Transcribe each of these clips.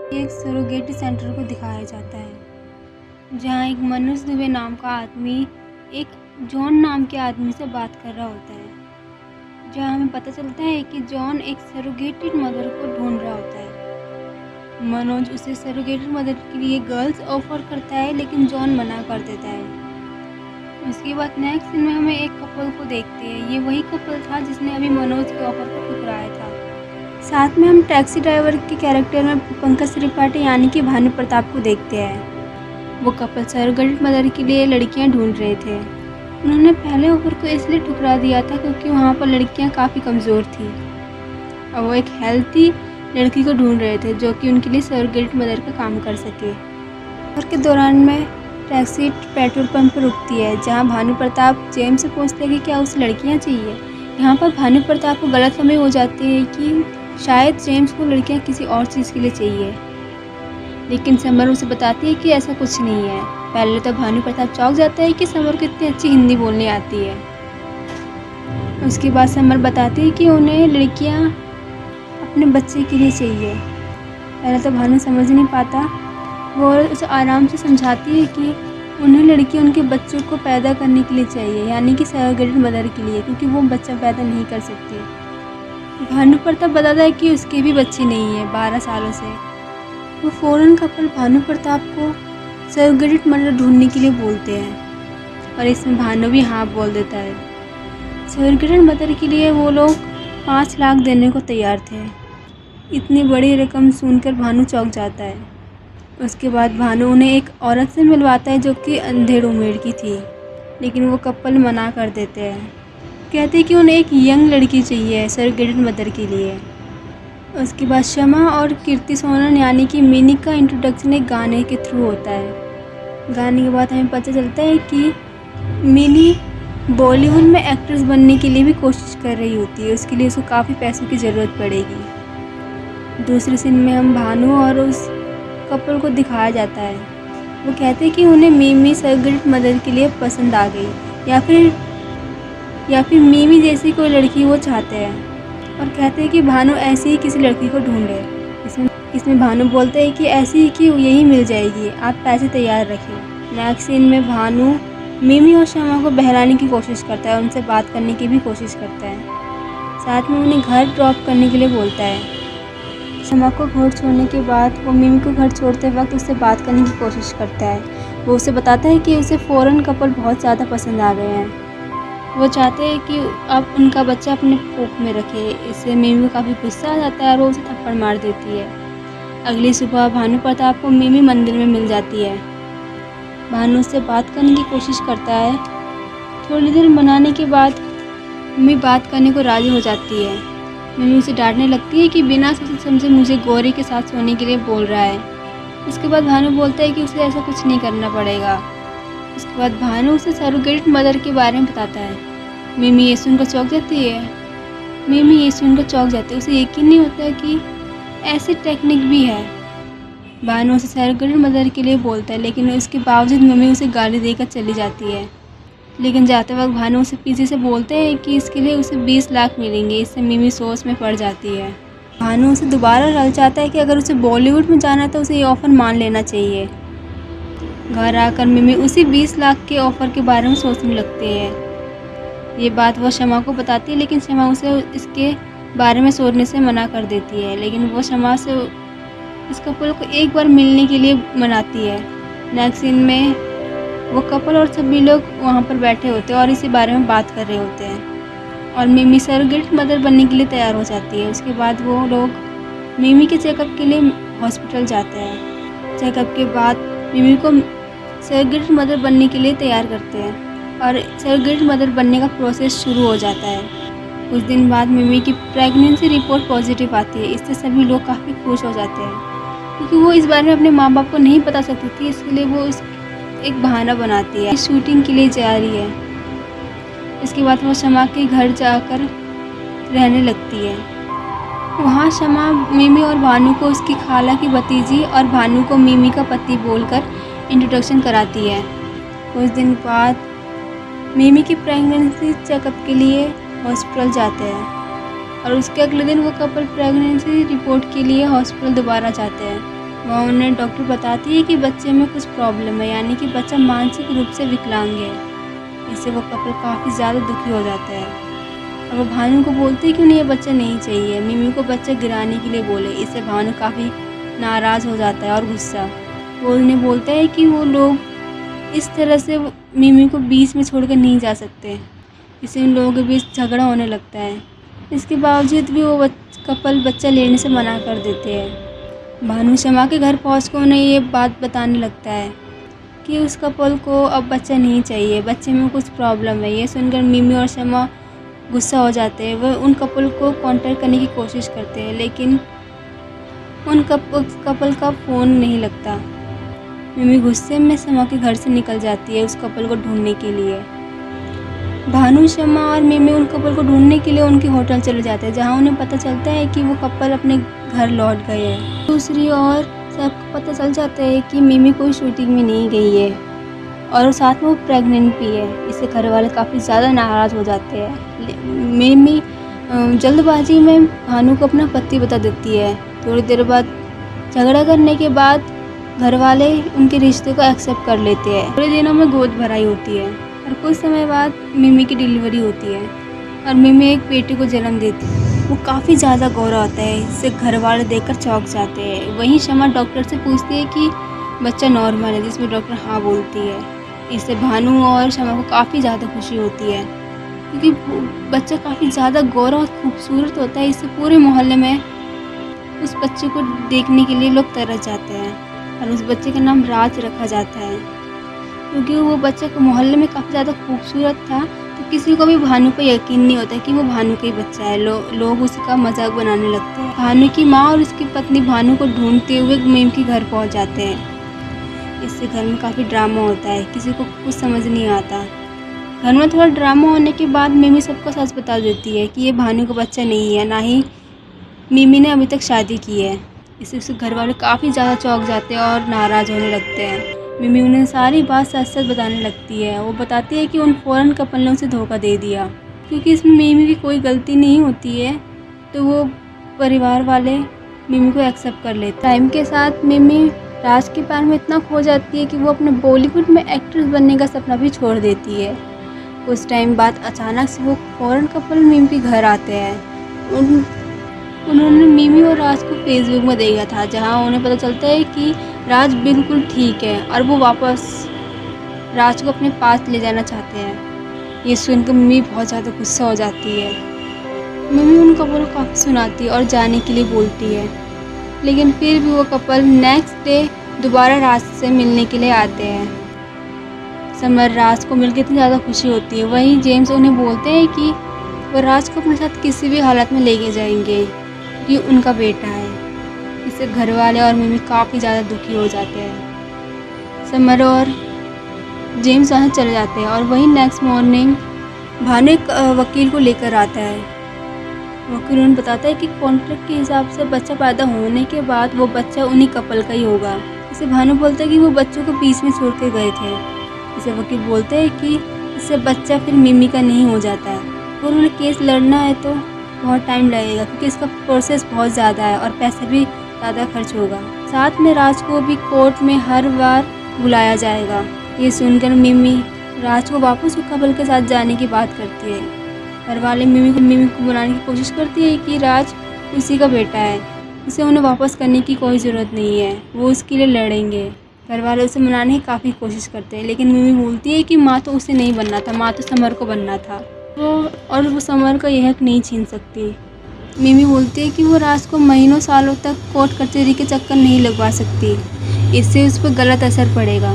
एक सरोगेटी सेंटर को दिखाया जाता है जहाँ एक मनोज दुबे नाम का आदमी एक जॉन नाम के आदमी से बात कर रहा होता है। जहाँ हमें पता चलता है कि जॉन एक सरोगेटेड मदर को ढूंढ रहा होता है। मनोज उसे सरोगेटेड मदर के लिए गर्ल्स ऑफर करता है लेकिन जॉन मना कर देता है। उसके बाद नेक्स्ट सीन में हमें एक कपल को देखते हैं। ये वही कपल था जिसने अभी मनोज के ऑफर को ठुकराया था। साथ में हम टैक्सी ड्राइवर के कैरेक्टर में पंकज त्रिपाठी यानी कि भानु प्रताप को देखते हैं। वो कपल सरोगेटेड मदर के लिए लड़कियां ढूंढ रहे थे। उन्होंने पहले ऑफर को इसलिए ठुकरा दिया था क्योंकि वहाँ पर लड़कियां काफ़ी कमज़ोर थी और वो एक हेल्थी लड़की को ढूंढ रहे थे जो कि उनके लिए सरोगेटेड मदर का काम कर सके। ऑफर के दौरान में टैक्सी पेट्रोल पंप पर रुकती है जहाँ भानु प्रताप जेम्स से पूछते हैं कि क्या उसे लड़कियाँ चाहिए। यहाँ पर भानु प्रताप को गलतफहमी हो जाती है कि शायद जेम्स को लड़कियां किसी और चीज़ के लिए चाहिए, लेकिन समर उसे बताती है कि ऐसा कुछ नहीं है। पहले तो भानु प्रताप चौंक जाता है कि समर को इतनी अच्छी हिंदी बोलने आती है। उसके बाद समर बताती है कि उन्हें लड़कियां अपने बच्चे के लिए चाहिए। पहले तो भानु समझ नहीं पाता। वो उसे आराम से समझाती है कि उन्हें लड़की उनके बच्चों को पैदा करने के लिए चाहिए, यानी कि सरोगेटेड मदर के लिए, क्योंकि वो बच्चा पैदा नहीं कर सकती। भानु प्रताप बताता है कि उसके भी बच्चे नहीं है 12 सालों से। वो फ़ौरन कपल भानु प्रताप को सरोगेटेड मदर ढूंढने के लिए बोलते हैं और इसमें भानु भी हाँ बोल देता है। सरोगेटेड मदर के लिए वो लोग 5 लाख देने को तैयार थे। इतनी बड़ी रकम सुनकर भानु चौंक जाता है। उसके बाद भानु उन्हें एक औरत से मिलवाता है जो कि अंधेड़ उम्र की थी, लेकिन वो कपल मना कर देते हैं। कहते हैं कि उन्हें एक यंग लड़की चाहिए सरोगेटेड मदर के लिए। उसके बाद शमा और कीर्ति सोनन यानी कि मिनी का इंट्रोडक्शन एक गाने के थ्रू होता है। गाने के बाद हमें पता चलता है कि मिनी बॉलीवुड में एक्ट्रेस बनने के लिए भी कोशिश कर रही होती है। उसके लिए उसको काफ़ी पैसों की ज़रूरत पड़ेगी। दूसरे सीन में हम भानु और उस कपल को दिखाया जाता है। वो कहते हैं कि उन्हें मिमी सरोगेटेड मदर के लिए पसंद आ गई या फिर मिमी जैसी कोई लड़की वो चाहते हैं और कहते हैं कि भानु ऐसी ही किसी लड़की को ढूंढे। इसमें भानु बोलते हैं कि ऐसी ही कि यही मिल जाएगी, आप पैसे तैयार रखें। नेक्स्ट सीन में भानु मिमी और शमा को बहलाने की कोशिश करता है, उनसे बात करने की भी कोशिश करता है। साथ में उन्हें घर ड्रॉप करने के लिए बोलता है। शमा को घर छोड़ने के बाद वो मिमी को घर छोड़ते वक्त उससे बात करने की कोशिश करता है। वो उसे बताता है कि उसे फ़ौरन कपल बहुत ज़्यादा पसंद आ गए हैं। वो चाहते हैं कि अब उनका बच्चा अपने कोख में रखे। इससे मिमी को काफ़ी गुस्सा आ जाता है और वो उसे थप्पड़ मार देती है। अगली सुबह भानु प्रताप को मिमी मंदिर में मिल जाती है। भानु उससे बात करने की कोशिश करता है। थोड़ी देर मनाने के बाद मिमी बात करने को राज़ी हो जाती है। मिमी उसे डांटने लगती है कि बिना सोचे समझे मुझे गौरी के साथ सोने के लिए बोल रहा है। उसके बाद भानु बोलता है कि उसे ऐसा कुछ नहीं करना पड़ेगा। उसके बाद भानु उसे सरोगेटेड मदर के बारे में बताता है। मिमी ये सुनकर चौंक जाती है। उसे यकीन नहीं होता है कि ऐसी टेक्निक भी है। भानु उसे सरोगेटेड मदर के लिए बोलता है, लेकिन उसके बावजूद मिमी उसे गाली देकर चली जाती है। लेकिन जाते वक्त भानु उसे पीछे से बोलते हैं कि इसके लिए उसे 20 लाख मिलेंगे। इससे मिमी सोच में पड़ जाती है। भानु उसे दोबारा ललचाता है कि अगर उसे बॉलीवुड में जाना है तो उसे ये ऑफ़र मान लेना चाहिए। घर आकर मिमी उसी 20 लाख के ऑफ़र के बारे में सोचने लगती है। ये बात वो शमा को बताती है, लेकिन शमा उसे इसके बारे में सोचने से मना कर देती है। लेकिन वो शमा से इस कपल को एक बार मिलने के लिए मनाती है। नेक्स्ट सीन में वो कपल और सभी लोग वहाँ पर बैठे होते हैं और इसी बारे में बात कर रहे होते हैं और मिमी सरोगेटेड मदर बनने के लिए तैयार हो जाती है। उसके बाद वो लोग मिमी के चेकअप के लिए हॉस्पिटल जाते हैं। चेकअप के बाद मिमी को सरोगेटेड मदर बनने के लिए तैयार करते हैं और सरोगेटेड मदर बनने का प्रोसेस शुरू हो जाता है। कुछ दिन बाद मिमी की प्रेगनेंसी रिपोर्ट पॉजिटिव आती है। इससे सभी लोग काफ़ी खुश हो जाते हैं क्योंकि वो इस बारे में अपने माँ बाप को नहीं बता सकती थी। इसलिए वो एक बहाना बनाती है, शूटिंग के लिए जा रही है। इसके बाद वो शमा के घर जाकर रहने लगती है। वहाँ शमा मिमी और भानु को उसकी खाला की भतीजी और भानु को मिमी का पति बोलकर इंट्रोडक्शन कराती है। कुछ दिन बाद मिमी की प्रेगनेंसी चेकअप के लिए हॉस्पिटल जाते हैं और उसके अगले दिन वो कपल प्रेगनेंसी रिपोर्ट के लिए हॉस्पिटल दोबारा जाते हैं। वहाँ उन्हें डॉक्टर बताती है कि बच्चे में कुछ प्रॉब्लम है, यानी कि बच्चा मानसिक रूप से विकलांग है। इससे वो कपल काफ़ी ज़्यादा दुखी हो जाता है और वो भानु को बोलती है कि उन्हें ये बच्चा नहीं चाहिए। मिमी को बच्चा गिराने के लिए बोले। इससे भानु काफ़ी नाराज़ हो जाता है और गुस्सा। वो उन्हें बोलता है कि वो लोग इस तरह से मिमी को बीच में छोड़कर नहीं जा सकते। इससे उन लोगों के बीच झगड़ा होने लगता है। इसके बावजूद भी वो कपल बच्चा लेने से मना कर देते हैं। भानु शमा के घर पहुंचकर उन्हें ये बात बताने लगता है कि उस कपल को अब बच्चा नहीं चाहिए, बच्चे में कुछ प्रॉब्लम है। ये सुनकर मिमी और शमा गुस्सा हो जाते हैं। वह उन कपल को कांटेक्ट करने की कोशिश करते हैं, लेकिन उन कपल का फ़ोन नहीं लगता। मिमी गुस्से में शमा के घर से निकल जाती है उस कपल को ढूंढने के लिए। भानु, शमा और मिमी उन कपल को ढूंढने के लिए उनके होटल चले जाते हैं, जहां उन्हें पता चलता है कि वो कपल अपने घर लौट गए हैं। दूसरी ओर सबको पता चल जाता है कि मिमी कोई शूटिंग में नहीं गई है और साथ में वो प्रेग्नेंट भी है। इससे घर वाले काफ़ी ज़्यादा नाराज़ हो जाते हैं। मिमी जल्दबाजी में भानु को अपना पति बता देती है। थोड़ी देर बाद झगड़ा करने के बाद घर वाले उनके रिश्ते को एक्सेप्ट कर लेते हैं। थोड़े दिनों में गोद भराई होती है और कुछ समय बाद मिमी की डिलीवरी होती है और मिमी एक बेटे को जन्म देती है। वो काफ़ी ज़्यादा गोरा होता है। इससे घर वाले देखकर चौंक जाते हैं। वहीं शमा डॉक्टर से पूछती है कि बच्चा नॉर्मल है, जिसमें डॉक्टर हाँ बोलती है। इससे भानु और शमा को काफ़ी ज़्यादा खुशी होती है, क्योंकि बच्चा काफ़ी ज़्यादा गोरा और खूबसूरत होता है। इससे पूरे मोहल्ले में उस बच्चे को देखने के लिए लोग तरस जाते हैं और उस बच्चे का नाम राज रखा जाता है, क्योंकि वो बच्चा मोहल्ले में काफ़ी ज़्यादा खूबसूरत था। तो किसी को भी भानु पर यकीन नहीं होता कि वो भानु का ही बच्चा है। लोग उसका मजाक बनाने लगते हैं। भानु की माँ और उसकी पत्नी भानु को ढूंढते हुए मिमी के घर पहुंच जाते हैं। इससे घर में काफ़ी ड्रामा होता है, किसी को कुछ समझ नहीं आता। घर में थोड़ा ड्रामा होने के बाद मिमी सबको सच बता देती है कि ये भानु का बच्चा नहीं है, ना ही मिमी ने अभी तक शादी की है। इससे उसके घर वाले काफ़ी ज़्यादा चौंक जाते हैं और नाराज़ होने लगते हैं। मिमी उन्हें सारी बात सच सच बताने लगती है। वो बताती है कि उन फौरन कपल ने उसे धोखा दे दिया, क्योंकि इसमें मिमी की कोई गलती नहीं होती है। तो वो परिवार वाले मिमी को एक्सेप्ट कर लेते। टाइम के साथ मिमी राज के प्यार में इतना खो जाती है कि वो अपने बॉलीवुड में एक्ट्रेस बनने का सपना भी छोड़ देती है। कुछ टाइम बाद अचानक से वो फौरन कपल मिमी के घर आते हैं। उन्होंने मिमी और राज को फेसबुक में देखा था, जहां उन्हें पता चलता है कि राज बिल्कुल ठीक है और वो वापस राज को अपने पास ले जाना चाहते हैं। ये सुनकर मिमी बहुत ज़्यादा गुस्सा हो जाती है। मिमी उन कपल को काफ़ी सुनाती है और जाने के लिए बोलती है, लेकिन फिर भी वो कपल नेक्स्ट डे दोबारा राज से मिलने के लिए आते हैं। समर राज को मिलकर इतनी ज़्यादा खुशी होती है। वहीं जेम्स उन्हें बोलते हैं कि वो राज को अपने साथ किसी भी हालत में लेके जाएंगे, ये उनका बेटा है। इससे घर वाले और मिमी काफ़ी ज़्यादा दुखी हो जाते हैं। समर और जेम्स वहाँ चले जाते हैं और वहीं नेक्स्ट मॉर्निंग भानु एक वकील को लेकर आता है। वकील उन्हें बताता है कि कॉन्ट्रैक्ट के हिसाब से बच्चा पैदा होने के बाद वो बच्चा उन्हीं कपल का ही होगा। इसे भानु बोलता है कि वो बच्चों को बीच में छोड़ के गए थे। इसे वकील बोलते हैं कि इससे बच्चा फिर मिमी का नहीं हो जाता है और उन्हें केस लड़ना है तो बहुत टाइम लगेगा, क्योंकि इसका प्रोसेस बहुत ज़्यादा है और पैसे भी ज़्यादा खर्च होगा। साथ में राज को भी कोर्ट में हर बार बुलाया जाएगा। ये सुनकर मिमी राज को वापस उस कपल के साथ जाने की बात करती है। घर वाले मिमी को बुलाने की कोशिश करती है कि राज उसी का बेटा है, उसे उन्हें वापस करने की कोई ज़रूरत नहीं है, वो उसके लिए लड़ेंगे। घर वाले उसे मनाने की काफ़ी कोशिश करते हैं, लेकिन मिमी बोलती है कि माँ तो उसे नहीं बनना था, माँ तो समर को बनना था, वो समर का यह हक नहीं छीन सकती। मिमी बोलती है कि वो राज को महीनों सालों तक कोर्ट कचहरी के चक्कर नहीं लगवा सकती, इससे उस पर गलत असर पड़ेगा।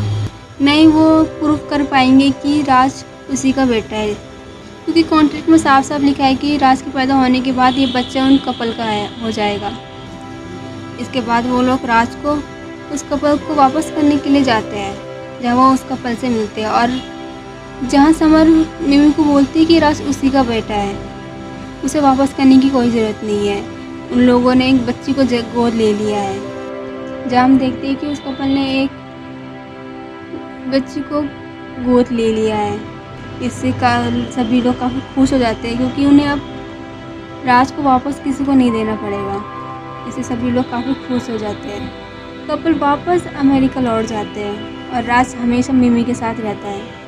नहीं वो प्रूफ कर पाएंगे कि राज उसी का बेटा है, क्योंकि कॉन्ट्रैक्ट में साफ साफ लिखा है कि राज के पैदा होने के बाद ये बच्चा उन कपल का हो जाएगा। इसके बाद वो लोग राज को उस कपल को वापस करने के लिए जाते हैं, जहाँ वो उस कपल से मिलते हैं और जहाँ समर मिमी को बोलती है कि राज उसी का बेटा है, उसे वापस करने की कोई ज़रूरत नहीं है। उन लोगों ने एक बच्ची को गोद ले लिया है। जहाँ हम देखते हैं कि उस कपल ने एक बच्ची को गोद ले लिया है। इससे सभी लोग काफ़ी खुश हो जाते हैं, क्योंकि उन्हें अब राज को वापस किसी को नहीं देना पड़ेगा। इससे सभी लोग काफ़ी खुश हो जाते हैं। कपल वापस अमेरिका लौट जाते हैं और राज हमेशा मिमी के साथ रहता है।